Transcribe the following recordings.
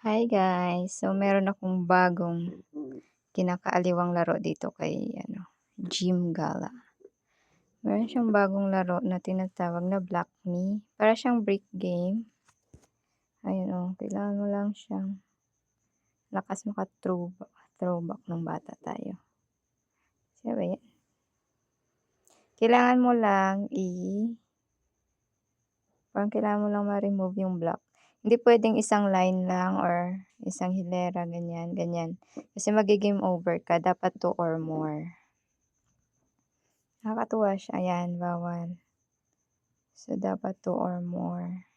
Hi guys! So meron akong bagong kinakaaliwang laro dito kay Gym Gala. Meron siyang bagong laro na tinatawag na Block Me. Para siyang brick game. Ayun kailangan mo lang siyang lakas maka-throwback ng bata tayo. Sino ba yan? Kailangan mo lang parang kailangan mo lang ma-remove yung block. Hindi pwedeng isang line lang or isang hilera, ganyan. Kasi magi-game over ka, dapat 2 or more. Nakakatuwa siya, ayan, bawal. So, dapat 2 or more.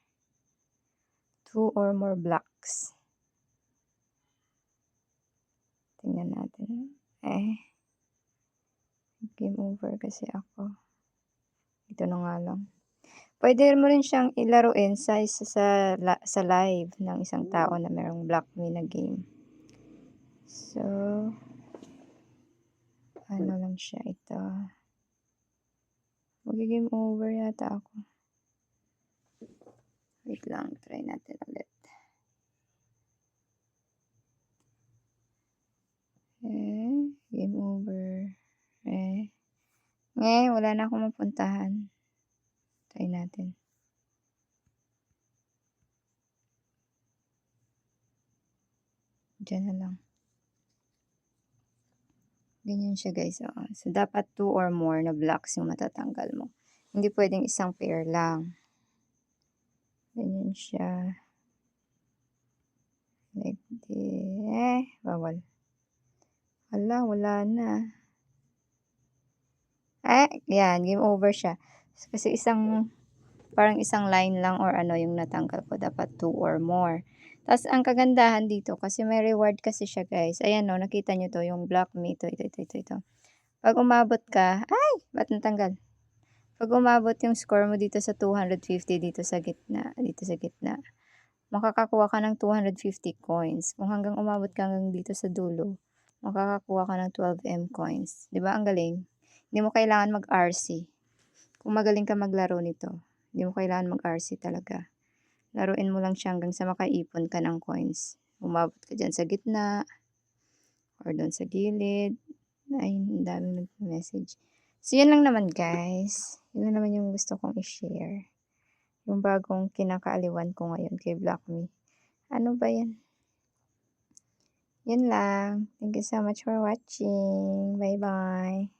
2 or more blocks. Tingnan natin. Game over kasi ako. Ito na nga lang. Pwede mo rin siyang ilaruin sa live ng isang tao na merong Block Me na game. So, ano lang siya ito. Magi-game over yata ako. Wait lang, try natin ulit. Game over. Wala na akong mapuntahan. Try natin. Diyan na lang. Ganyan siya guys. So, dapat 2 or more na blocks yung matatanggal mo. Hindi pwedeng isang pair lang. Ganyan siya. Like this. Bawal. Wala na. Yan. Game over siya. Kasi parang isang line lang or yung natanggal ko. Dapat 2 or more. Tapos, ang kagandahan dito, kasi may reward kasi siya guys. Ayan nakita nyo to, yung Block Me. Ito. Pag umabot ka, ba't natanggal? Pag umabot yung score mo dito sa 250 dito sa gitna, makakakuha ka ng 250 coins. Kung hanggang umabot ka hanggang dito sa dulo, makakakuha ka ng 12M coins. 'Di ba ang galing? Hindi mo kailangan mag-RC. Kung magaling ka maglaro nito, hindi mo kailangan mag-RC talaga. Laruin mo lang siya hanggang sa makaipon ka ng coins. Umabot ka dyan sa gitna, or doon sa gilid. Ang daming nag-message. So, yun lang naman guys. Yun lang naman yung gusto kong i-share. Yung bagong kinakaaliwan ko ngayon kay Block Me. Ano ba yan? Yun lang. Thank you so much for watching. Bye-bye.